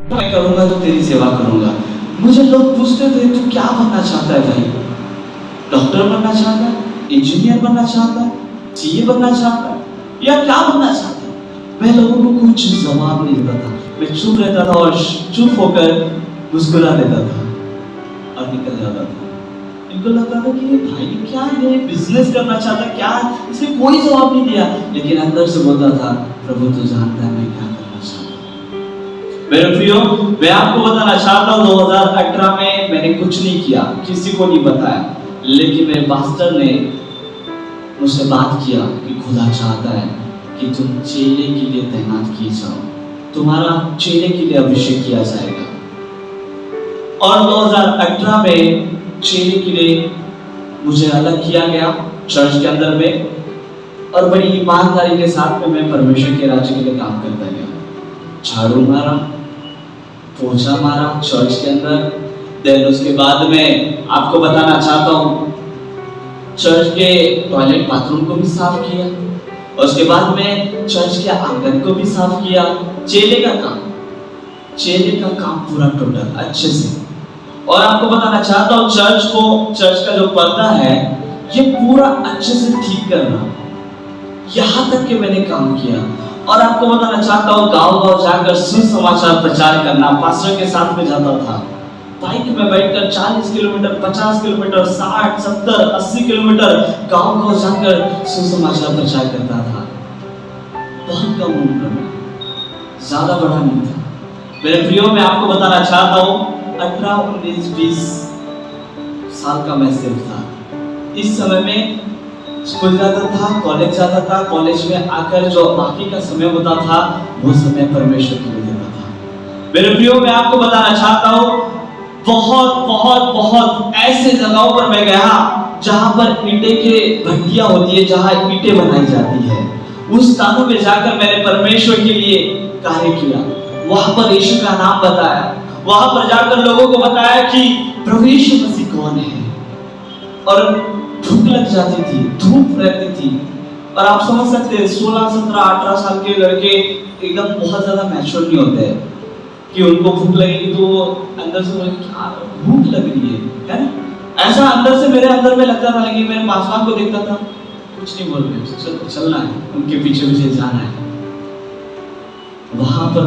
मैं करूंगा तो तेरी सेवा करूंगा। मुझे लोग पूछते थे तू क्या बनना चाहता है भाई? डॉक्टर बनना चाहता है, इंजीनियर बनना चाहता है, सीए बनना चाहता है, या क्या बनना चाहता है? मैं लोगों को कुछ जवाब नहीं देता था। मैं चुप रहता था और चुप होकर मुस्कुरा देता था और निकल जाता था। इनको लगता था कि ये भाई क्या है, बिजनेस करना चाहता है क्या? इसने कोई जवाब नहीं दिया, लेकिन अंदर से बोलता था प्रभु तू जानता है मैं क्या करना चाहता हूँ। मेरे प्रियो, मैं आपको बताना चाहता हूँ 2018 में मैंने कुछ नहीं किया, किसी को नहीं बताया, लेकिन मेरे पास्टर ने मुझसे बात किया कि खुदा चाहता है कि तुम चेले के लिए तैनात किए जाओ, तुम्हारा चेले के लिए अभिषेक किया जाएगा। और 2018 में चेले के लिए मुझे अलग किया गया चर्च के अंदर में, और बड़ी ईमानदारी के साथ में मैं परमेश्वर के राज्य के लिए काम करता गया। झाड़ू मारा, पोछा मारा चर्च के अंदर। देन उसके बाद में आपको बताना चाहता हूँ चर्च के टॉयलेट बाथरूम को भी साफ किया, और उसके बाद में चर्च के आंगन को भी साफ किया। चेले का काम पूरा टोटल अच्छे से। और आपको बताना चाहता हूँ चर्च का जो पर्दा है ये पूरा अच्छे से ठीक करना, यहाँ तक कि मैंने काम किया। और आपको बताना चाहता हूँ गांव-गांव जाकर सुसमाचार प्रचार करना, पास्टर के साथ में जाता था, बाइक में बैठकर 40 किलोमीटर, 50 किलोमीटर, 60, 70, 80 किलोमीटर गांव-गांव जाकर सुसमाचार प्रचार करता था। बहुत कम उम्र में, ज्यादा बड़ा नहीं था। मेरे प्रियो, मैं आपको बताना चाहता हूँ 18, 19, 20 साल का मैं सिर्फ था। इस समय में स्कूल जाता था, कॉलेज जाता था, कॉलेज में आकर जो बाकी का समय होता था वो समय परमेश्वर के लिए देता था। मेरे प्रियो, मैं आपको बताना चाहता हूँ बहुत ऐसे जगहों पर मैं गया जहां पर ईंटे के भट्टियां होती है, जहां ईंटें बनाई जाती है। उस स्थानों में जाकर मैंने परमेश्वर के लिए कार्य किया। वहां पर यीशु का नाम बताया, वहां पर जाकर लोगों को बताया कि प्रभु यीशु मसीह कौन है। और भूख लग जाती थी, धूप रहती थी, और आप समझ सकते हैं 16, 17, 18 साल के लड़के एकदम बहुत ज्यादा मैच्योर नहीं होते हैं कि उनको भूख लगेगी तो वो अंदर से बोले क्या भूख लग रही है ना? ऐसा अंदर से मेरे अंदर में लगता था, लेकिन मेरे पासवान को देखता था, कुछ नहीं बोल रहे, चलना है, उनके पीछे पीछे जाना है। वहां पर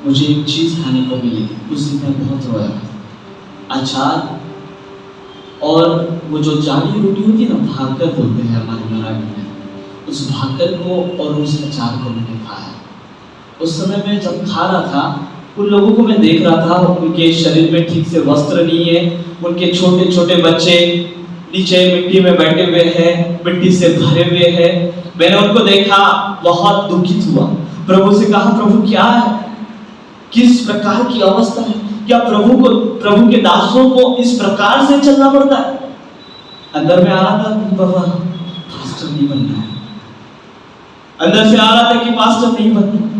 मुझे एक चीज खाने को मिली, उस दिन मैं बहुत रोया। अचार और वो जो जाली रोटी होती है ना, भाकर बोलते हैं हमारे मराठी में, उस भाकर को और उस अचार को मैंने खाया। उस समय में जब खा रहा था, उन लोगों को मैं देख रहा था, उनके शरीर में ठीक से वस्त्र नहीं है, उनके छोटे छोटे बच्चे नीचे मिट्टी में बैठे हुए हैं, मिट्टी से भरे हुए हैं। मैंने उनको देखा, बहुत दुखित हुआ, प्रभु से कहा प्रभु क्या है, किस प्रकार की अवस्था है, क्या प्रभु के दासों को इस प्रकार से चलना पड़ता है? अंदर में आ रहा था बाबा पास्टर नहीं बनना है, अंदर से आ रहा था कि पास्टर नहीं बनना।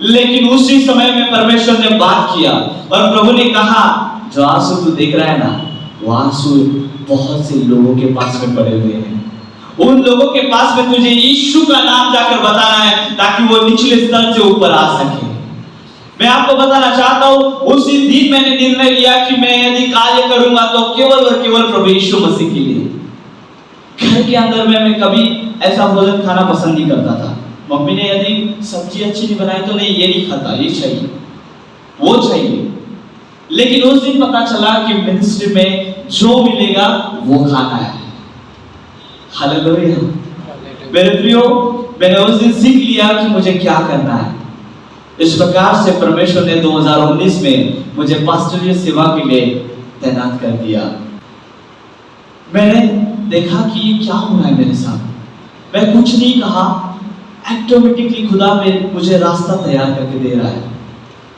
लेकिन उसी समय में परमेश्वर ने बात किया और प्रभु ने कहा जो आंसू तू देख रहा है ना, वो आंसू बहुत से लोगों के पास में पड़े हुए हैं। उन लोगों के पास में तुझे यीशु का नाम जाकर बताना है ताकि वो निचले स्तर से ऊपर आ सके। मैं आपको बताना चाहता हूँ उसी दिन मैंने निर्णय लिया कि मैं यदि कार्य करूंगा तो केवल और केवल प्रभु यीशु मसीह के लिए। घर के अंदर में मैं कभी ऐसा भोजन खाना पसंद नहीं करता था। मम्मी ने यदि सब्जी अच्छी नहीं बनाई तो नहीं, ये नहीं खाता, ये चाहिए, वो चाहिए। लेकिन उस दिन पता चला कि मिनिस्ट्री में जो मिलेगा वो खाना है। हालेलुया। मेरे प्रियो, मैंने उस दिन सीख लिया कि मुझे क्या करना है। इस प्रकार से परमेश्वर ने 2019 में मुझे पास्टरीय सेवा के लिए तैनात कर दिया। मैंने देखा कि ये क्या हो रहा है मेरे साथ। मैं कुछ नहीं कहा, ऑटोमेटिकली खुदा मुझे रास्ता तैयार करके दे रहा है।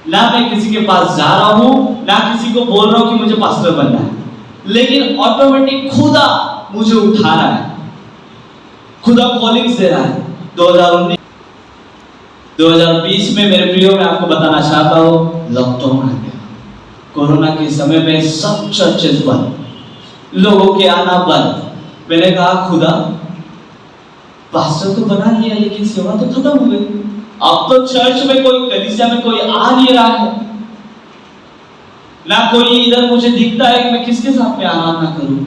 ना मैं किसी के पास जा रहा हूं, ना किसी को बोल रहा हूं कि मुझे पास्टर बनना है, लेकिन ऑटोमेटिक खुदा मुझे उठा रहा है, खुदा कॉलिंग दे रहा है। 2020 में मेरे प्रियो, मैं आपको बताना चाहता हूँ लॉकडाउन आ गया। कोरोना के समय में सब चर्चेस बंद, लोगों के आना बंद। मैंने कहा खुदा पास्टर तो बना लिया लेकिन सेवा तो खत्म हो गई, अब तो चर्च में कोई, कलीसिया में कोई आ नहीं रहा है, ना कोई इधर मुझे दिखता है कि मैं किसके साथ में आराधना करूं,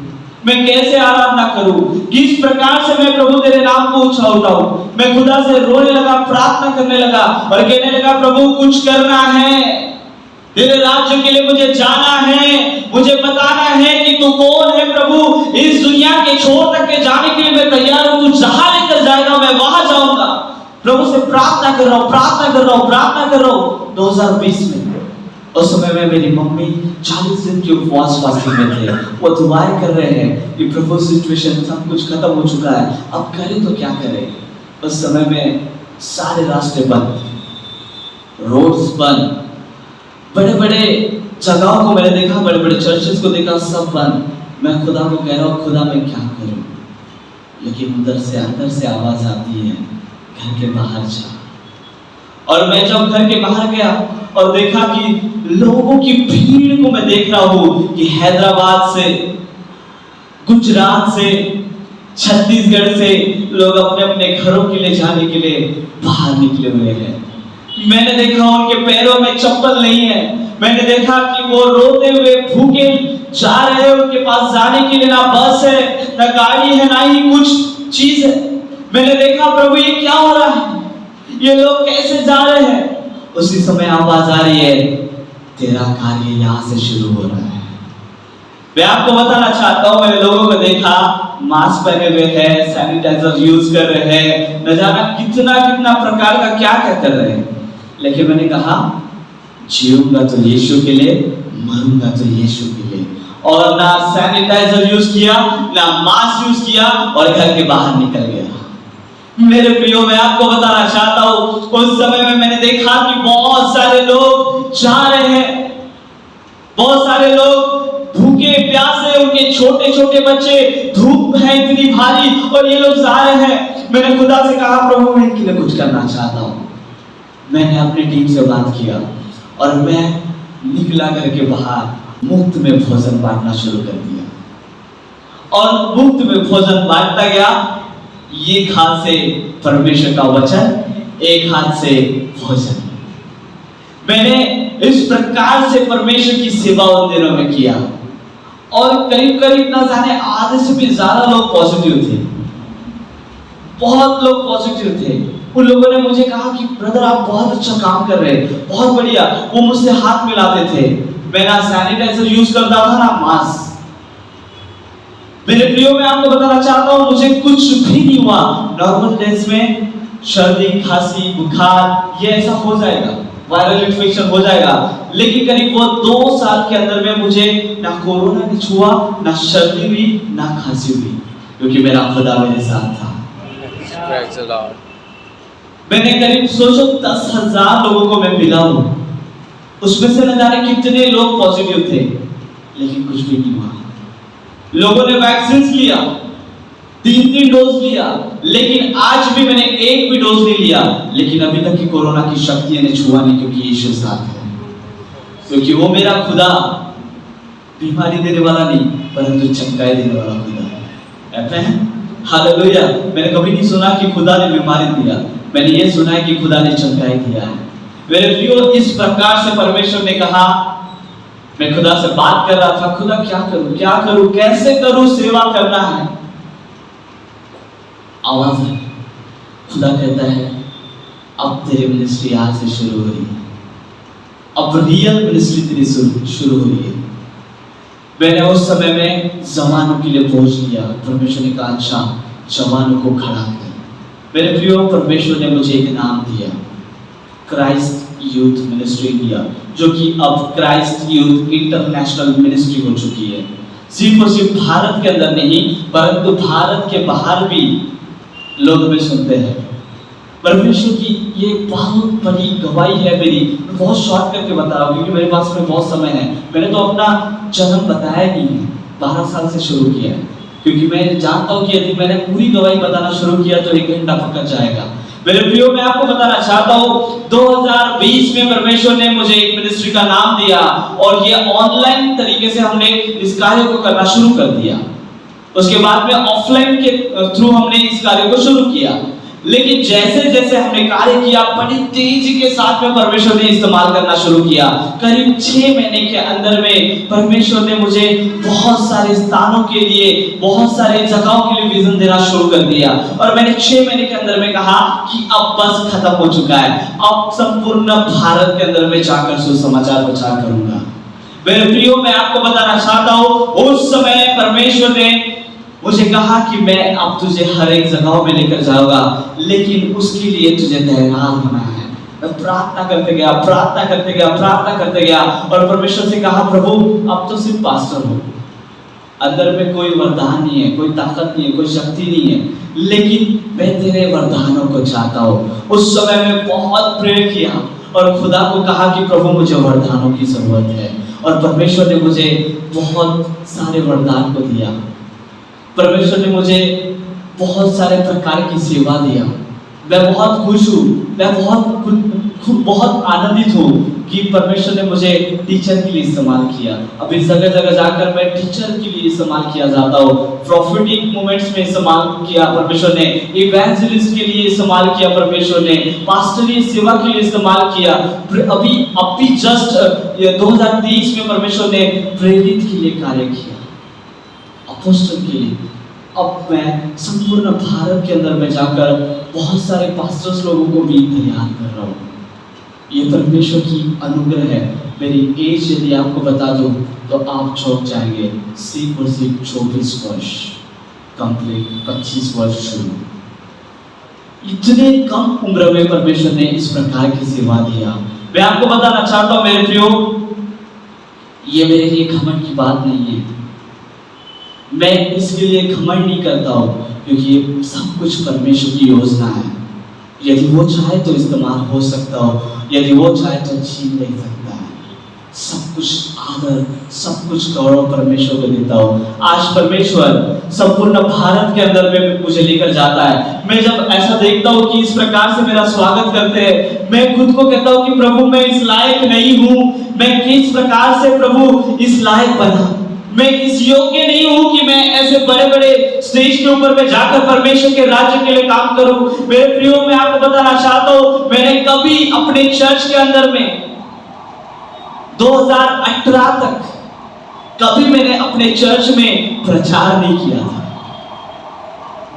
मैं कैसे आराधना करूं, किस प्रकार से मैं प्रभु तेरे नाम को ऊंचा उठाऊं। मैं खुदा से रोने लगा, प्रार्थना करने लगा और कहने लगा प्रभु कुछ करना है, तेरे राज्य के लिए मुझे जाना है, मुझे बताना है कि तू कौन है प्रभु। इस दुनिया के छोर तक के जाने के लिए मैं तैयार हूं, तू जहां लेकर जाएगा मैं वहां जाऊंगा। प्रभु से प्रार्थना कर रहा हूं, प्रार्थना कर रहा हूं, प्रार्थना कर रहा हूं। 2020 में उस समय में मेरी मम्मी 40 दिन की उपवास फास्टिंग में थे, वो दुआएं कर रहे हैं कि प्रभु सिचुएशन सब कुछ खत्म हो चुका है, अब करें तो क्या करें। उस समय में सारे रास्ते बंद, रोड्स बंद, बड़े बड़े जगहों को मैंने देखा, बड़े बड़े चर्चेस को देखा, सब बंद। मैं खुदा को कह रहा हूँ खुदा मैं क्या करूं, लेकिन उधर से अंदर से आवाज आती है घर के बाहर जा। और मैं जब घर के बाहर गया और देखा कि लोगों की भीड़ को मैं देख रहा हूं कि हैदराबाद से, गुजरात से, छत्तीसगढ़ से लोग अपने अपने घरों के लिए जाने के लिए बाहर निकले हुए हैं। मैंने देखा उनके पैरों में चप्पल नहीं है, मैंने देखा कि वो रोते हुए भूखे जा रहे हैं, उनके पास जाने के लिए ना बस है, ना गाड़ी है, ना ही कुछ चीज है। मैंने देखा प्रभु ये क्या हो रहा है, ये लोग कैसे जा रहे हैं। उसी समय आवाज आ रही है तेरा कार्य यहां से शुरू हो रहा है। मैं आपको बताना चाहता हूं, मैंने लोगों को देखा मास्क पहने हुए हैं, सैनिटाइजर यूज कर रहे हैं, न जाना कितना कितना प्रकार का क्या क्या कर रहे हैं, लेकिन मैंने कहा जीऊंगा तो यीशु के लिए, मरूंगा तो यीशु के लिए। और ना सैनिटाइजर यूज किया, ना मास्क यूज किया और घर के बाहर निकल गया। मेरे प्रियो मैं आपको बताना चाहता हूं, उस समय में मैंने देखा कि बहुत सारे लोग जा रहे हैं, बहुत सारे लोग भूखे प्यासे, उनके छोटे छोटे बच्चे, धूप है इतनी भारी और ये लोग जा रहे हैं। मैंने खुदा से कहा प्रभु मैं इनके लिए कुछ करना चाहता हूं। मैंने अपनी टीम से बात किया और मैं निकला करके बाहर मुफ्त में भोजन बांटना शुरू कर दिया और मुफ्त में भोजन बांटता गया। एक हाथ से परमेश्वर का वचन, एक हाथ से भोजन। मैंने इस प्रकार से परमेश्वर की सेवा उन दिनों में किया और करीब करीब ना जाने आधे से भी ज्यादा लोग पॉजिटिव थे, बहुत लोग पॉजिटिव थे। उन लोगों ने मुझे कहा कि ब्रदर आप बहुत अच्छा काम कर रहे हैं, बहुत बढ़िया। वो मुझसे हाथ मिलाते थे, मैं ना सैनिटाइजर यूज करता था ना मास्क। मेरे प्रियो मैं आपको बताना चाहता हूं मुझे कुछ भी नहीं हुआ। नॉर्मल डेज में सर्दी, खांसी, बुखार ये ऐसा हो जाएगा, वायरल इन्फेक्शन हो जाएगा, लेकिन करीब वो 2 साल के अंदर में मुझे ना कोरोना नहीं छुआ, ना सर्दी हुई, ना खांसी हुई, क्योंकि मेरा खुदा मेरे साथ था। मैंने करीब सोचो 10,000 लोगों को मैं मिला हूं, उसमें से न जाने कितने लोग पॉजिटिव थे, लेकिन कुछ भी नहीं हुआ। लोगों ने वैक्सीन लिया, 3 डोज लिया, लेकिन आज भी मैंने एक भी डोज नहीं लिया, लेकिन अभी तक की कोरोना की शक्ति ने छुआ नहीं, क्योंकि यीशु साथ है, क्योंकि वो मेरा खुदा बीमारी देने वाला नहीं परंतु चंगाई देने वाला खुदा है। आमीन, हालेलुया। मैंने कभी नहीं सुना कि खुदा ने बीमारी दिया, मैंने ये सुना है कि खुदा ने चंगाई दिया है। मेरे प्रियो इस प्रकार से परमेश्वर ने कहा, मैं खुदा से बात कर रहा था, खुदा क्या करूं, क्या करूं, कैसे करूं, सेवा करना है। आवाज है, खुदा कहता है अब तेरी मिनिस्ट्री आज से शुरू हो रही है, अब रियल मिनिस्ट्री तेरी शुरू हो रही है। मैंने उस समय में जवानों के लिए बोझ लिया। परमेश्वर ने कहा अच्छा जवानों को खड़ा कर। मेरे प्रियो परमेश्वर ने मुझे एक नाम दिया, क्राइस्ट यूथ मिनिस्ट्री इंडिया, जो कि अब क्राइस्ट यूथ इंटरनेशनल मिनिस्ट्री हो चुकी है। सिर्फ और सिर्फ भारत के अंदर नहीं परंतु भारत के बाहर भी लोग हमें सुनते हैं। परमेश्वर की ये बहुत बड़ी गवाही है मेरी। मैं बहुत शॉर्ट करके बता रहा हूँ क्योंकि मेरे पास में बहुत समय है। मैंने तो अपना जन्म बताया नहीं है, 12 साल से शुरू किया है, क्योंकि मैं जानता हूँ कि यदि मैंने पूरी गवाही बताना शुरू किया तो 1 घंटा पक्का जाएगा। मेरे प्रियो मैं आपको बताना चाहता हूँ 2020 में परमेश्वर ने मुझे एक मिनिस्ट्री का नाम दिया और ये ऑनलाइन तरीके से हमने इस कार्य को करना शुरू कर दिया। उसके बाद में ऑफलाइन के थ्रू हमने इस कार्य को शुरू किया, लेकिन जैसे जैसे हमने कार्य किया, बड़ी तेजी के साथ में परमेश्वर ने इस्तेमाल करना शुरू किया। करीब 6 महीने के अंदर में परमेश्वर ने मुझे बहुत सारे स्थानों के लिए, बहुत सारे जगहों के लिए विजन देना शुरू कर दिया। और मैंने 6 महीने के अंदर में कहा कि अब बस खत्म हो चुका है, अब संपूर्ण भारत के अंदर में जाकर सुसमाचार प्रचार करूंगा। मेरे प्रियो, मैं आपको बताना चाहता हूं, उस समय परमेश्वर ने मुझे कहा कि मैं अब तुझे हर एक जगह में लेकर जाऊंगा, लेकिन उसके लिए तुझे तैयार होना है। मैं प्रार्थना करते गया, प्रार्थना करते गया, प्रार्थना करते गया, और परमेश्वर से कहा, प्रभु अब तो सिर्फ पास्टर हो, अंदर में कोई वरदान नहीं है, कोई ताकत नहीं है, कोई शक्ति नहीं है, लेकिन मैं तेरे वरदानों को चाहता हूँ। उस समय मैं बहुत प्रे किया और खुदा को कहा कि प्रभु मुझे वरदानों की जरूरत है, और परमेश्वर ने मुझे बहुत सारे वरदान को दिया। परमेश्वर ने मुझे बहुत सारे प्रकार की सेवा दिया। मैं बहुत खुश हूँ, मैं बहुत आनंदित हूँ कि परमेश्वर ने मुझे टीचर के लिए इस्तेमाल किया। अभी जगह जगह जाकर मैं टीचर के लिए इस्तेमाल किया जाता हूँ, प्रोफेटिक मोमेंट्स में इस्तेमाल किया परमेश्वर ने, इवेंजलिस्ट के लिए इस्तेमाल किया परमेश्वर ने, पास्टरीय सेवा के लिए इस्तेमाल किया। अभी जस्ट 2023 में परमेश्वर ने प्रेरित के लिए कार्य किया, अपोस्टल के लिए। अब मैं संपूर्ण भारत के अंदर में जाकर बहुत सारे पास्टर्स लोगों को भी तैयार कर रहा हूँ। ये परमेश्वर की अनुग्रह है। मेरी एज यदि आपको बता दूं तो आप चौंक जाएंगे। सिर्फ और सिर्फ 24 वर्ष कंप्लीट, 25 वर्ष शुरू। इतने कम उम्र में परमेश्वर ने इस प्रकार की सेवा दिया। मैं आपको बताना चाहता हूँ मेरे प्रियो, ये मेरे लिए घमंड की बात नहीं है। मैं इसके लिए घमंड नहीं करता हूँ, क्योंकि ये सब कुछ परमेश्वर की योजना है। यदि वो चाहे तो इस्तेमाल हो सकता हो, यदि वो चाहे तो छीन नहीं सकता है। सब कुछ आदर, सब कुछ गौरव परमेश्वर को देता हूँ। आज परमेश्वर संपूर्ण भारत के अंदर में मुझे लेकर जाता है। मैं जब ऐसा देखता हूँ कि इस प्रकार से मेरा स्वागत करते हैं, मैं खुद को कहता हूँ कि प्रभु मैं इस लायक नहीं हूँ। मैं किस प्रकार से प्रभु इस लायक बना, मैं इस योग्य नहीं हूं कि मैं ऐसे बड़े बड़े स्टेज के ऊपर में जाकर परमेश्वर के राज्य के लिए काम करूं। मेरे प्रियो, मैं आपको बताना चाहता हूं, मैंने कभी अपने चर्च के अंदर में 2018 तक कभी मैंने अपने चर्च में प्रचार नहीं किया था।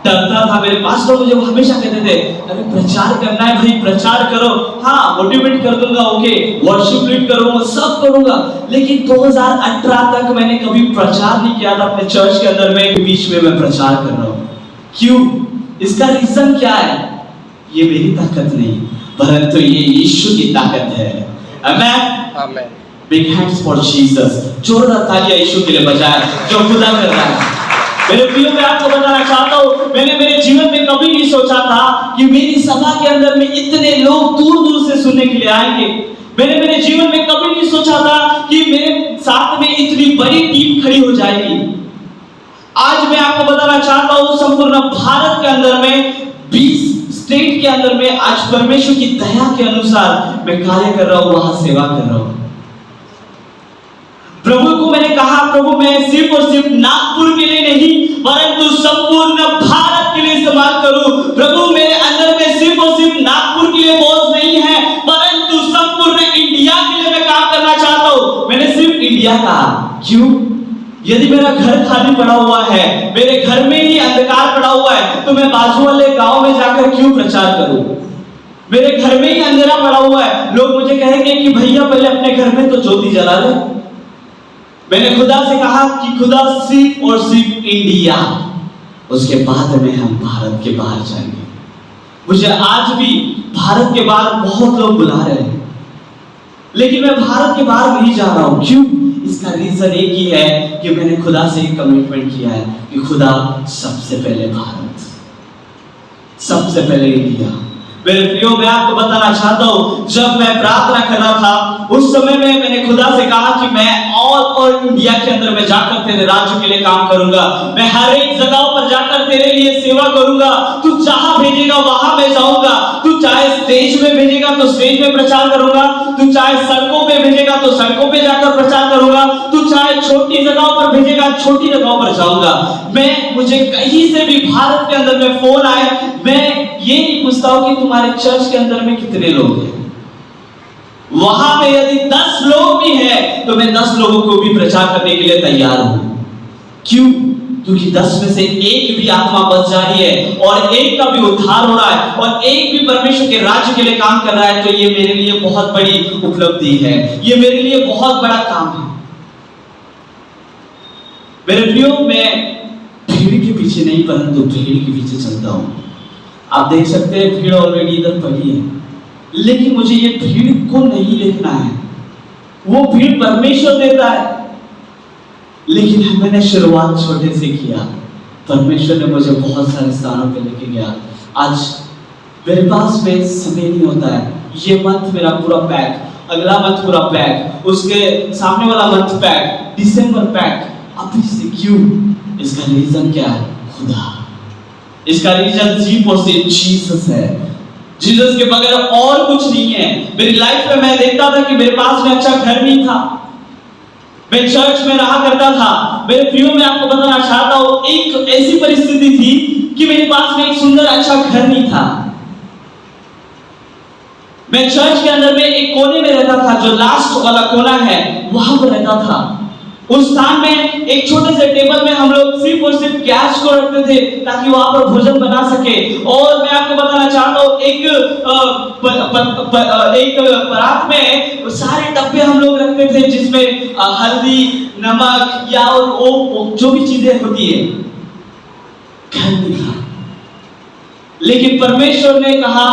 डरता था। मेरे पास लोग मुझे हमेशा कहते थे, अरे प्रचार करना है भाई, प्रचार करो। हाँ, मोटिवेट कर दूंगा, ओके, वर्शिप लीड करूंगा, सब करूंगा। लेकिन 2018 तक मैंने कभी प्रचार नहीं किया था अपने चर्च के अंदर में। बीच में मैं प्रचार कर रहा हूँ। क्यों? इसका रीजन क्या है? ये मेरी ताकत नहीं, परंतु ये यीशु की ताकत है। Amen, amen. Big hands for Jesus. जोरदार तालियां यीशु के लिए बजाएं जो खुदा कर रहा है। मेरे प्रियो, मैं आपको बताना चाहता हूँ, मैंने मेरे जीवन में कभी नहीं सोचा था कि मेरी सभा के अंदर में इतने लोग दूर दूर से सुनने के लिए आएंगे। मैंने मेरे जीवन में कभी नहीं सोचा था कि मेरे साथ में इतनी बड़ी टीम खड़ी हो जाएगी। आज मैं आपको बताना चाहता हूँ, संपूर्ण भारत के अंदर में 20 स्टेट के अंदर में आज परमेश्वर की दया के अनुसार मैं कार्य कर रहा हूँ, वहां सेवा कर रहा हूँ। प्रभु को मैंने कहा, प्रभु मैं सिर्फ और सिर्फ नागपुर के लिए नहीं, परंतु संपूर्ण भारत के लिए इस्तेमाल करूं। प्रभु मेरे अंदर में सिर्फ और सिर्फ नागपुर के लिए बोझ नहीं है, परंतु संपूर्ण इंडिया के लिए मैं काम करना चाहता हूं। मैंने सिर्फ इंडिया कहा। क्यों? यदि मेरा घर खाली पड़ा हुआ है, मेरे घर में ही अंधकार पड़ा हुआ है, तो मैं बाजू वाले गांव में जाकर क्यों प्रचार करूं? मेरे घर में ही अंधेरा पड़ा हुआ है, लोग मुझे कहेंगे कि भैया पहले अपने घर में तो ज्योति जला ले। मैंने खुदा से कहा कि खुदा सिर्फ और सिर्फ इंडिया, उसके बाद में हम भारत के बाहर जाएंगे। मुझे आज भी भारत के बाहर बहुत लोग बुला रहे हैं, लेकिन मैं भारत के बाहर नहीं जा रहा हूं। क्यों? इसका रीजन एक ही है कि मैंने खुदा से एक कमिटमेंट किया है कि खुदा सबसे पहले भारत, सबसे पहले इंडिया। मेरे प्रियो, मैं आपको बताना चाहता हूँ, जब मैं प्रार्थना कर रहा था उस समय में मैंने खुदा से कहा कि मैं और इंडिया के अंदर में जाकर तेरे राज्य के लिए काम करूंगा। मैं हर एक जगह पर जाकर तेरे लिए सेवा करूंगा। तू जहां भेजेगा वहां मैं जाऊंगा। तू चाहे स्टेज में भेजेगा तो स्टेज में प्रचार करूंगा, तू चाहे सड़कों पे भेजेगा तो सड़कों पे जाकर प्रचार करूंगा, तू चाहे छोटी जगहों पर भेजेगा छोटी जगहों पर जाऊंगा। मुझे कहीं से भी भारत के अंदर में फोन आए, मैं ये नहीं पूछता हूं कि तुम्हारे चर्च के अंदर में कितने लोग हैं। वहां पे यदि 10 लोग भी हैं तो मैं 10 लोगों को भी प्रचार करने के लिए तैयार हूं। क्यों? क्योंकि 10 में से एक भी आत्मा बच जा रही है और एक का भी उद्धार हो रहा है और एक भी परमेश्वर के राज्य के लिए काम कर रहा है, तो ये मेरे लिए बहुत बड़ी उपलब्धि है, ये मेरे लिए बहुत बड़ा काम है। मेरे प्रियो, मैं भीड़ के पीछे नहीं परंतु भीड़ के पीछे चलता हूं। आप देख सकते हैं भीड़ ऑलरेडी इधर पड़ी है, लेकिन मुझे ये भीड़ को नहीं देखना है। वो भीड़ परमेश्वर देता है, लेकिन मैंने शुरुआत छोटे से किया। परमेश्वर ने मुझे बहुत सारे स्थानों पे लेके गया। आज मेरे पास में समय नहीं होता है, ये मंथ मेरा पूरा पैक, अगला मंथ पूरा पैक, उसके सामने वाला मंथ पैक, दिसंबर पैक। अभी से क्यों? इसका रीजन क्या है? खुदा। इसका रीजन जीसस है। जीसस के बगैर और कुछ नहीं है। मेरी लाइफ में मैं देखता था कि मेरे पास में अच्छा घर नहीं था, मैं चर्च में रहा करता था। मेरे प्रियो, मैं आपको बताना चाहता हूं, एक ऐसी परिस्थिति थी कि मेरे पास में एक सुंदर अच्छा घर नहीं था। मैं चर्च के अंदर में एक कोने में रहता था, जो लास्ट वाला कोना है वहां पर रहता था। उस स्थान में एक छोटे से टेबल में हम लोग सिर्फ और सिर्फ गैस को रखते थे ताकि वहां पर भोजन बना सके। और मैं आपको बताना चाहता हूँ, एक परात में सारे डब्बे हम लोग रखते थे जिसमें हल्दी, नमक या और जो भी चीजें होती है। घर नहीं था, लेकिन परमेश्वर ने कहा,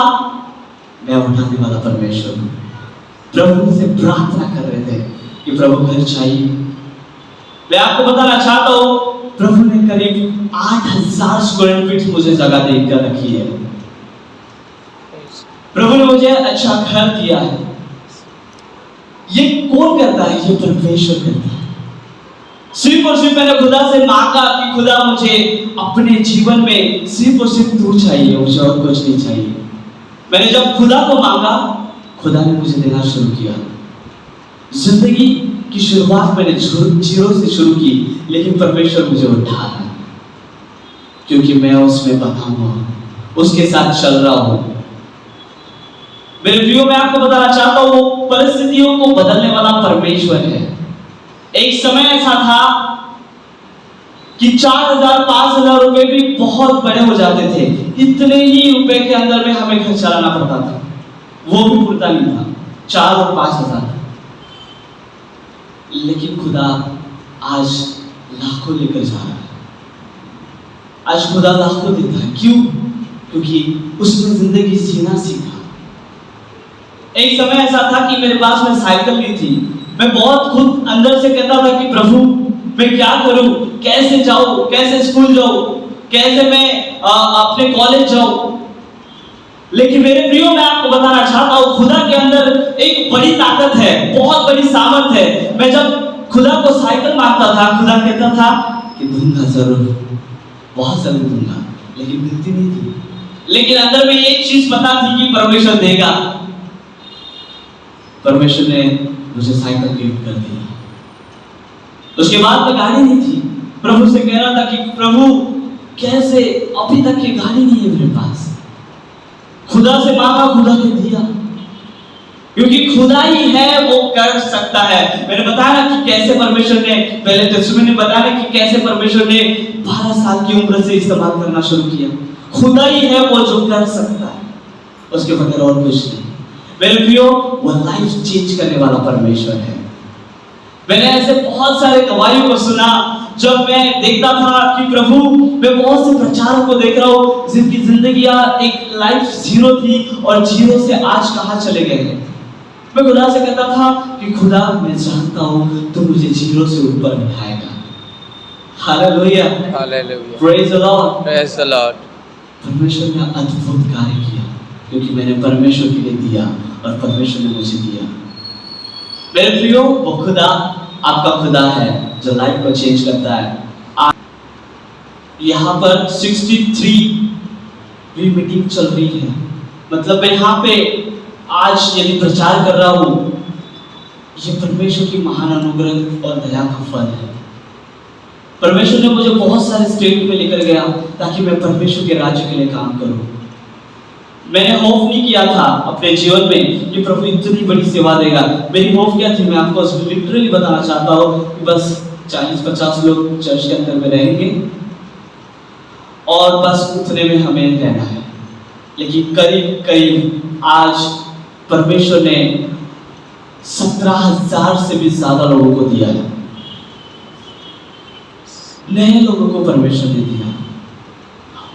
मैं उठाने वाला परमेश्वर हूं। प्रभु से प्रार्थना कर रहे थे कि प्रभु घर चाहिए। मैं आपको बताना चाहता हूं, प्रभु ने करीब 8000 स्क्वायर फीट मुझे जगह देकर रखी है। प्रभु ने मुझे अच्छा घर दिया है। ये कौन करता है? ये परमेश्वर करता है। सिर्फ और सिर्फ मैंने खुदा से मांगा कि खुदा मुझे अपने जीवन में सिर्फ और सिर्फ तू चाहिए, मुझे और कुछ नहीं चाहिए। मैंने जब खुदा को मांगा, खुदा ने मुझे देना शुरू किया। जिंदगी की शुरुआत मैंने जीरो से शुरू की, लेकिन परमेश्वर मुझे उठा रहा है क्योंकि मैं उसमें बंधा हुआ, उसके साथ चल रहा हूं। मेरे प्रियो, मैं आपको बताना चाहता हूं, वो परिस्थितियों को बदलने वाला परमेश्वर है। एक समय ऐसा था कि 4000 5000 रुपए भी बहुत बड़े हो जाते थे। इतने ही रुपए के अंदर में हमें घर चलाना पड़ता था, वो भी पूरा नहीं था, 4 और 5000। लेकिन खुदा आज लाखों लेकर जा रहा है। आज खुदा लाखों देता है। क्यों? क्योंकि उसने जिंदगी जीना सीखा। एक समय ऐसा था कि मेरे पास में साइकिल नहीं थी। मैं बहुत खुद अंदर से कहता था कि प्रभु मैं क्या करूं, कैसे जाऊं, कैसे स्कूल जाऊं, कैसे मैं अपने कॉलेज जाऊं। लेकिन मेरे प्रियो, मैं आपको बताना चाहता हूं, खुदा के अंदर एक बड़ी ताकत है, बहुत बड़ी सामर्थ है। मैं जब खुदा को साइकिल मांगता था, खुदा कहता था कि दूंगा जरूर, बहुत जरूर दूंगा, लेकिन मिलती नहीं थी। लेकिन अंदर में एक चीज पता थी कि परमेश्वर देगा। परमेश्वर ने मुझे साइकिल गिफ्ट कर दिया। उसके बाद में गाड़ी नहीं थी। प्रभु से कह रहा था कि प्रभु कैसे, अभी तक ये गाड़ी नहीं है मेरे पास। खुदा से मांगा, खुदा ने दिया, क्योंकि खुदा ही है वो कर सकता है। मैंने बताया कि कैसे परमेश्वर ने, पहले टेस्टामेंट में बताया कि कैसे परमेश्वर ने 12 साल की उम्र से इस्तेमाल करना शुरू किया। खुदा ही है वो जो कर सकता है, उसके बगैर और कुछ नहीं। मेरे प्रियो, वो लाइफ चेंज करने वाला परमेश्वर है। मैंने ऐसे बहुत सारे गवाहियों को सुना जब मैं देखता था कि प्रभु, मैं बहुत से प्रचारकों को देख रहा हूँ जिनकी जिंदगियां एक लाइफ जीरो थी और जीरो से आज कहां चले गए हैं। मैं खुदा से कहता था कि खुदा मैं जानता हूँ तो मुझे जीरो से ऊपर उठाएगा। Hallelujah, hallelujah, praise the Lord, praise the Lord. परमेश्वर ने अद्भुत कार्य किया क्योंकि मैंने परमेश्वर के लिए दिया और परमेश्वर ने मुझे दिया। मेरे प्रियो, वो खुदा आपका खुदा है जो लाइफ को चेंज करता है। यहाँ पर 63 भी मीटिंग चल रही है। मतलब मैं यहाँ पे आज यदि प्रचार कर रहा हूँ, ये परमेश्वर की महान अनुग्रह और दया का फल है। परमेश्वर ने मुझे बहुत सारे स्टेट में लेकर गया ताकि मैं परमेश्वर के राज्य के लिए काम करूं। मैंने होप नहीं किया था अपने जीवन में कि प्रभु इतनी बड़ी सेवा देगा। मेरी होप क्या थी, मैं आपको लिटरली बताना चाहता हूँ कि बस 40-50 लोग चर्च के अंदर में रहेंगे और बस उतने में हमें रहना है। लेकिन करीब करीब आज परमेश्वर ने 17,000 से भी ज्यादा लोगों को दिया है, नए लोगों को परमेश्वर ने दिया,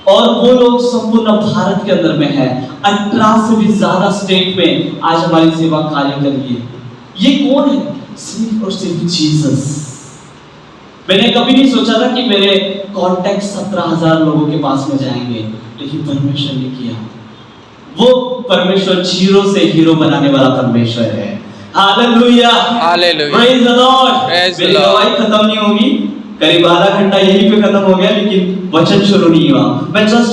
और वो लोग संपूर्ण भारत के अंदर में है। 18 से भी ज्यादा स्टेट में आज हमारी सेवा कार्य कर रही है। ये कौन है? सिर्फ और सिर्फ जीसस। मैंने कभी नहीं सोचा था कि मेरे कॉन्टैक्ट 17,000 लोगों के पास में जाएंगे, लेकिन परमेश्वर ने किया। वो परमेश्वर जीरो से हीरो बनाने वाला परमेश्वर है। Hallelujah, hallelujah, praise the Lord. Praise the मेरी Lord। गवाही खत्म नहीं होगी, करीब आधा घंटा यहीं पे खत्म हो गया, लेकिन वचन शुरू नहीं हुआ। मैं जस्ट